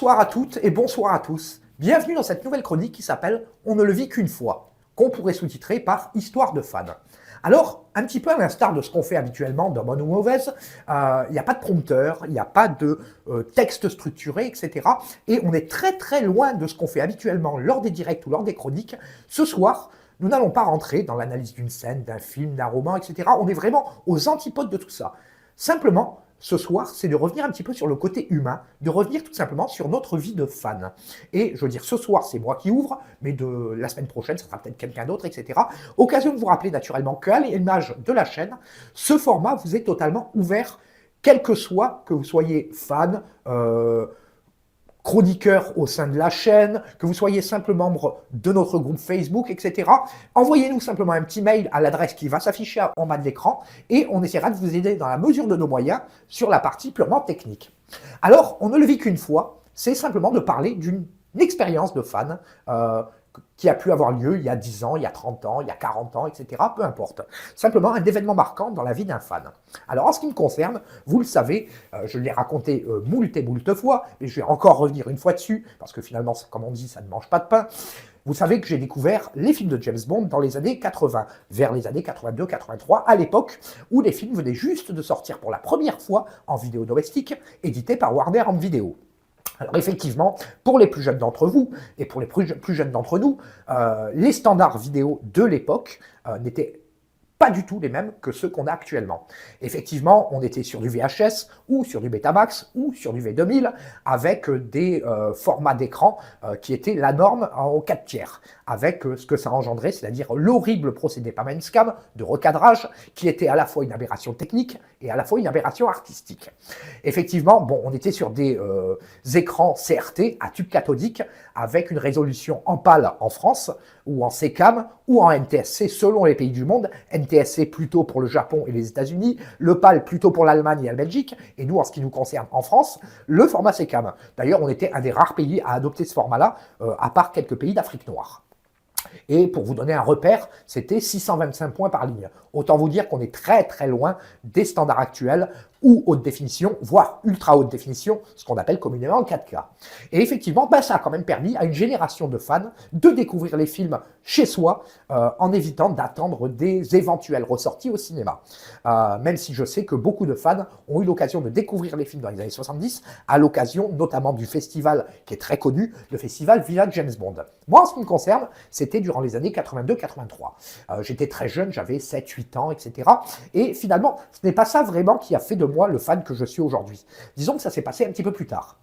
Bonsoir à toutes et bonsoir à tous. Bienvenue dans cette nouvelle chronique qui s'appelle « On ne le vit qu'une fois », qu'on pourrait sous-titrer par « Histoire de fans ». Alors, un petit peu à l'instar de ce qu'on fait habituellement dans Bonne ou Mauvaise, il n'y a pas de prompteur, il n'y a pas de texte structuré, etc. Et on est très très loin de ce qu'on fait habituellement lors des directs ou lors des chroniques. Ce soir, nous n'allons pas rentrer dans l'analyse d'une scène, d'un film, d'un roman, etc. On est vraiment aux antipodes de tout ça. Simplement, ce soir, c'est de revenir un petit peu sur le côté humain, de revenir tout simplement sur notre vie de fan. Et je veux dire, ce soir, c'est moi qui ouvre, mais de la semaine prochaine, ce sera peut-être quelqu'un d'autre, etc. Occasion de vous rappeler naturellement qu'à l'image de la chaîne, ce format vous est totalement ouvert, quel que soit, que vous soyez fan, chroniqueur au sein de la chaîne, que vous soyez simple membre de notre groupe Facebook, etc. Envoyez-nous simplement un petit mail à l'adresse qui va s'afficher en bas de l'écran et on essaiera de vous aider dans la mesure de nos moyens sur la partie purement technique. Alors, on ne le vit qu'une fois, c'est simplement de parler d'une expérience de fan qui a pu avoir lieu il y a 10 ans, il y a 30 ans, il y a 40 ans, etc. Peu importe. Simplement un événement marquant dans la vie d'un fan. Alors en ce qui me concerne, vous le savez, je l'ai raconté moult et moult fois, et je vais encore revenir une fois dessus, parce que finalement, comme on dit, ça ne mange pas de pain. Vous savez que j'ai découvert les films de James Bond dans les années 80, vers les années 82-83, à l'époque où les films venaient juste de sortir pour la première fois en vidéo domestique, édités par Warner Home Video. Alors effectivement, pour les plus jeunes d'entre vous et pour les plus jeunes d'entre nous, les standards vidéo de l'époque n'étaient pas du tout les mêmes que ceux qu'on a actuellement. Effectivement, on était sur du VHS ou sur du Betamax ou sur du V2000 avec des formats d'écran qui étaient la norme en 4 tiers, avec ce que ça engendrait, c'est-à-dire l'horrible procédé par Scam de recadrage qui était à la fois une aberration technique et à la fois une aberration artistique. Effectivement, bon, on était sur des écrans CRT à tube cathodique avec une résolution en PAL en France ou en SECAM ou en NTSC selon les pays du monde. NTSC plutôt pour le Japon et les États-Unis, le PAL plutôt pour l'Allemagne et la Belgique, et nous, en ce qui nous concerne en France, le format SECAM. D'ailleurs, on était un des rares pays à adopter ce format-là, à part quelques pays d'Afrique noire. Et pour vous donner un repère, c'était 625 points par ligne. Autant vous dire qu'on est très très loin des standards actuels ou haute définition, voire ultra haute définition, ce qu'on appelle communément le 4K. Et effectivement, ça a quand même permis à une génération de fans de découvrir les films chez soi en évitant d'attendre des éventuelles ressorties au cinéma. Même si je sais que beaucoup de fans ont eu l'occasion de découvrir les films dans les années 70 à l'occasion notamment du festival qui est très connu, le festival Village James Bond. Moi, en ce qui me concerne, c'était durant les années 82-83. J'étais très jeune, j'avais 7-8 ans, etc. Et finalement, ce n'est pas ça vraiment qui a fait de moi le fan que je suis aujourd'hui. Disons que ça s'est passé un petit peu plus tard.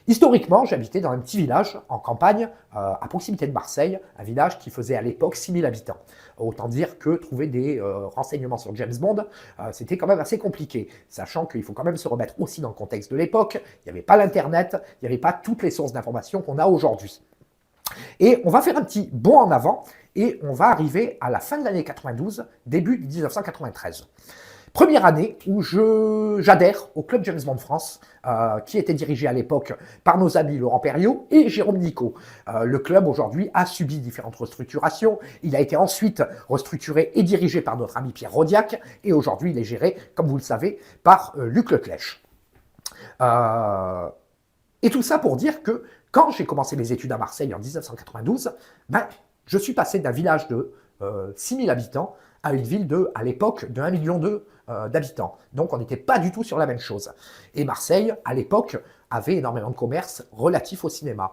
Historiquement, j'habitais dans un petit village en campagne, à proximité de Marseille, un village qui faisait à l'époque 6000 habitants. Autant dire que trouver des renseignements sur James Bond, c'était quand même assez compliqué, sachant qu'il faut quand même se remettre aussi dans le contexte de l'époque, il n'y avait pas l'internet, il n'y avait pas toutes les sources d'informations qu'on a aujourd'hui. Et on va faire un petit bond en avant, et on va arriver à la fin de l'année 92, début 1993. Première année où j'adhère au Club James Bond France, qui était dirigé à l'époque par nos amis Laurent Perriot et Jérôme Nico. Le club aujourd'hui a subi différentes restructurations. Il a été ensuite restructuré et dirigé par notre ami Pierre Rodiac, et aujourd'hui il est géré, comme vous le savez, par Luc Leclèche. Et tout ça pour dire que quand j'ai commencé mes études à Marseille en 1992, je suis passé d'un village de 6000 habitants à une ville à l'époque, de 1,2 million d'habitants. Donc on n'était pas du tout sur la même chose. Et Marseille, à l'époque, avait énormément de commerces relatifs au cinéma,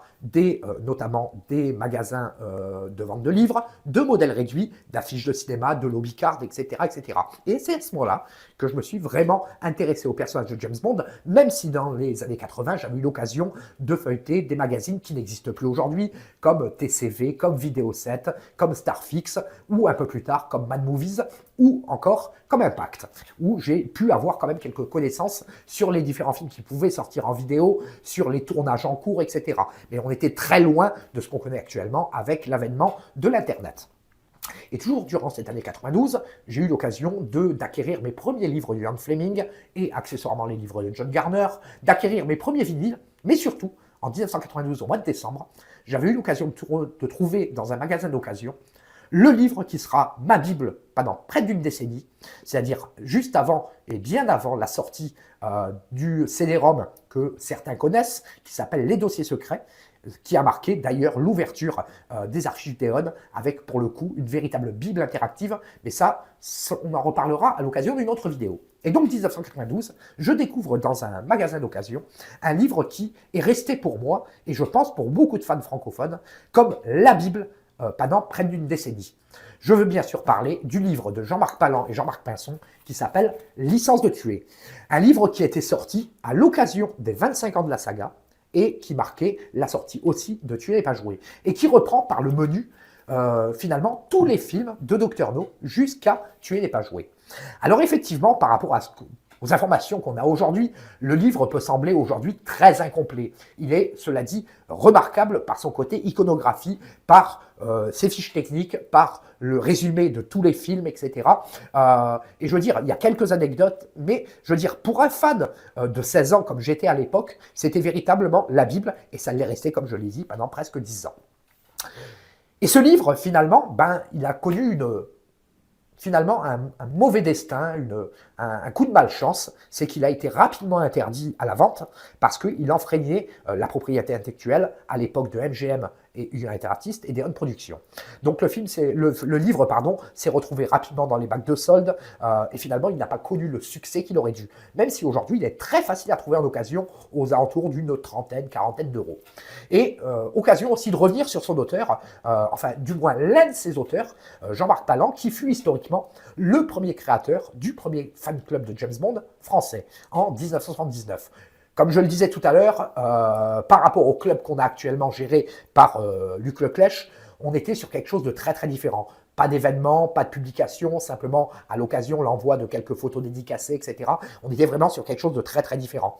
notamment des magasins de vente de livres, de modèles réduits, d'affiches de cinéma, de lobby cards, etc., etc. Et c'est à ce moment-là que je me suis vraiment intéressé au personnage de James Bond, même si dans les années 80, j'avais eu l'occasion de feuilleter des magazines qui n'existent plus aujourd'hui, comme TCV, comme Vidéo 7, comme Starfix, ou un peu plus tard, comme Mad Movies, ou encore comme Impact, où j'ai pu avoir quand même quelques connaissances sur les différents films qui pouvaient sortir en vidéo, sur les tournages en cours, etc. Mais on était très loin de ce qu'on connaît actuellement avec l'avènement de l'Internet. Et toujours durant cette année 92, j'ai eu l'occasion d'acquérir mes premiers livres de Ian Fleming et accessoirement les livres de John Garner, d'acquérir mes premiers vinyles, mais surtout, en 1992, au mois de décembre, j'avais eu l'occasion de trouver dans un magasin d'occasion le livre qui sera ma Bible pendant près d'une décennie, c'est-à-dire juste avant et bien avant la sortie du CD-ROM que certains connaissent, qui s'appelle Les Dossiers Secrets, qui a marqué d'ailleurs l'ouverture des archives d'Eon avec pour le coup une véritable Bible interactive, mais ça, on en reparlera à l'occasion d'une autre vidéo. Et donc 1992, je découvre dans un magasin d'occasion un livre qui est resté pour moi, et je pense pour beaucoup de fans francophones, comme la Bible pendant près d'une décennie. Je veux bien sûr parler du livre de Jean-Marc Palan et Jean-Marc Pinson qui s'appelle Licence de tuer. Un livre qui a été sorti à l'occasion des 25 ans de la saga, et qui marquait la sortie aussi de Tuer et pas jouer, et qui reprend par le menu finalement tous les films de Dr No jusqu'à Tuer et pas jouer. Alors effectivement, par rapport aux informations qu'on a aujourd'hui, le livre peut sembler aujourd'hui très incomplet. Il est, cela dit, remarquable par son côté iconographie, par ses fiches techniques, par le résumé de tous les films, etc. Et je veux dire, il y a quelques anecdotes, mais je veux dire, pour un fan de 16 ans comme j'étais à l'époque, c'était véritablement la Bible, et ça l'est resté, comme je l'ai dit, pendant presque 10 ans. Et ce livre, finalement, il a connu finalement un mauvais destin, un coup de malchance, c'est qu'il a été rapidement interdit à la vente parce qu'il enfreignait la propriété intellectuelle à l'époque de MGM et United Artists et d'Eon Productions. Donc le livre s'est retrouvé rapidement dans les bacs de solde et finalement il n'a pas connu le succès qu'il aurait dû, même si aujourd'hui il est très facile à trouver en occasion aux alentours d'une trentaine, quarantaine d'euros. Et occasion aussi de revenir sur son auteur, enfin du moins l'un de ses auteurs, Jean-Marc Palan, qui fut historiquement le premier créateur du premier fan club de James Bond français en 1979. Comme je le disais tout à l'heure, par rapport au club qu'on a actuellement géré par Luc Leclèche, on était sur quelque chose de très très différent. Pas d'événements, pas de publications, simplement à l'occasion l'envoi de quelques photos dédicacées, etc. On était vraiment sur quelque chose de très très différent.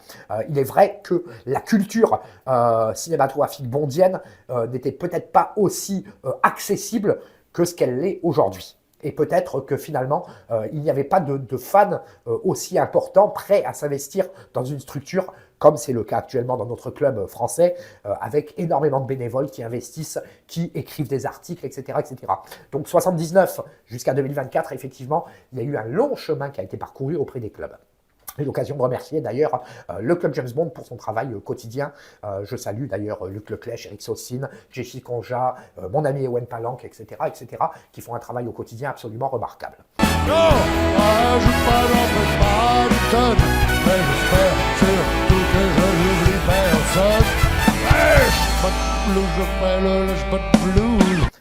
Il est vrai que la culture cinématographique bondienne n'était peut-être pas aussi accessible que ce qu'elle l'est aujourd'hui. Et peut-être que finalement, il n'y avait pas de fans aussi importants prêts à s'investir dans une structure comme c'est le cas actuellement dans notre club français, avec énormément de bénévoles qui investissent, qui écrivent des articles, etc. etc. Donc 79 jusqu'à 2024, effectivement, il y a eu un long chemin qui a été parcouru auprès des clubs. J'ai l'occasion de remercier d'ailleurs le Club James Bond pour son travail quotidien. Je salue d'ailleurs Luc Leclèche, Eric Saucine, Jessie Conja, mon ami Ewen Palanque, etc., qui font un travail au quotidien absolument remarquable. Non, je pas personne, mais j'espère surtout que je n'oublie personne.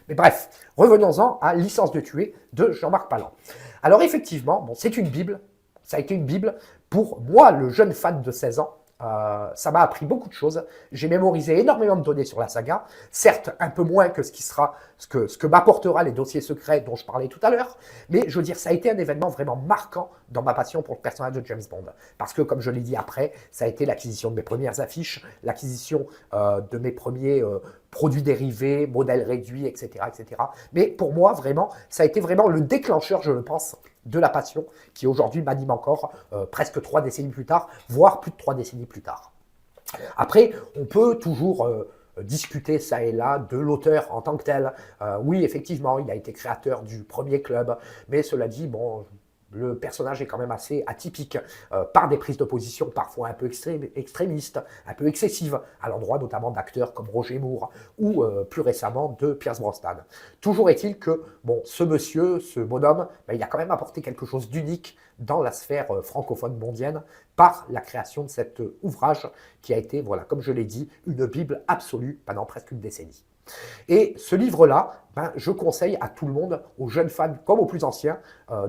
Mais bref, revenons-en à Licence de tuer de Jean-Marc Palan. Alors effectivement, bon, c'est une Bible. Ça a été une Bible pour moi, le jeune fan de 16 ans. Ça m'a appris beaucoup de choses. J'ai mémorisé énormément de données sur la saga. Certes, un peu moins que ce que m'apportera les dossiers secrets dont je parlais tout à l'heure. Mais je veux dire, ça a été un événement vraiment marquant dans ma passion pour le personnage de James Bond. Parce que, comme je l'ai dit après, ça a été l'acquisition de mes premières affiches, l'acquisition de mes premiers produits dérivés, modèles réduits, etc., etc. Mais pour moi, vraiment, ça a été vraiment le déclencheur, je le pense, de la passion qui aujourd'hui m'anime encore presque 3 décennies plus tard, voire plus de 3 décennies plus tard. Après, on peut toujours discuter ça et là de l'auteur en tant que tel. Oui, effectivement, il a été créateur du premier club, mais cela dit, bon, le personnage est quand même assez atypique, par des prises de position parfois un peu extrémistes, un peu excessives, à l'endroit notamment d'acteurs comme Roger Moore ou plus récemment de Pierce Brosnan. Toujours est-il que bon, ce monsieur, ce bonhomme, il a quand même apporté quelque chose d'unique dans la sphère francophone mondienne par la création de cet ouvrage qui a été, voilà, comme je l'ai dit, une Bible absolue pendant presque une décennie. Et ce livre-là, je conseille à tout le monde, aux jeunes fans comme aux plus anciens,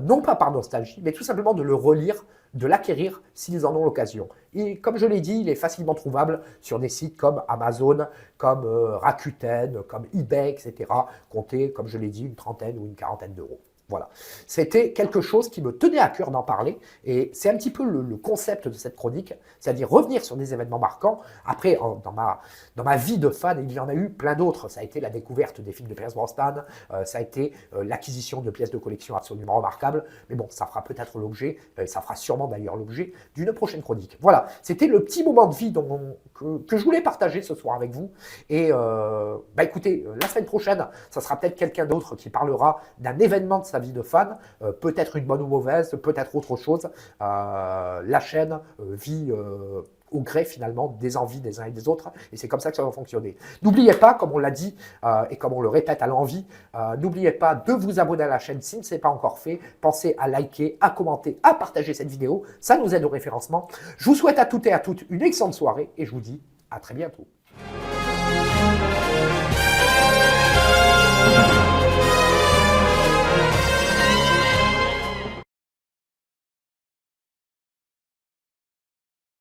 non pas par nostalgie, mais tout simplement de le relire, de l'acquérir s'ils en ont l'occasion. Et comme je l'ai dit, il est facilement trouvable sur des sites comme Amazon, comme Rakuten, comme eBay, etc. Comptez, comme je l'ai dit, une trentaine ou une quarantaine d'euros. Voilà, c'était quelque chose qui me tenait à cœur d'en parler et c'est un petit peu le concept de cette chronique, c'est-à-dire revenir sur des événements marquants. Après, dans ma vie de fan, il y en a eu plein d'autres. Ça a été la découverte des films de Pierce Brosnan, ça a été l'acquisition de pièces de collection absolument remarquables. Mais bon, ça fera peut-être l'objet, ça fera sûrement d'ailleurs l'objet d'une prochaine chronique. Voilà, c'était le petit moment de vie que je voulais partager ce soir avec vous. Et écoutez, la semaine prochaine, ça sera peut-être quelqu'un d'autre qui parlera d'un événement de sa vie de fan, peut-être une bonne ou mauvaise, peut-être autre chose. La chaîne vit au gré finalement des envies des uns et des autres, et c'est comme ça que ça va fonctionner. N'oubliez pas, comme on l'a dit et comme on le répète à l'envi, n'oubliez pas de vous abonner à la chaîne si ce n'est pas encore fait. Pensez à liker, à commenter, à partager cette vidéo, ça nous aide au référencement. Je vous souhaite à toutes et à toutes une excellente soirée et je vous dis à très bientôt.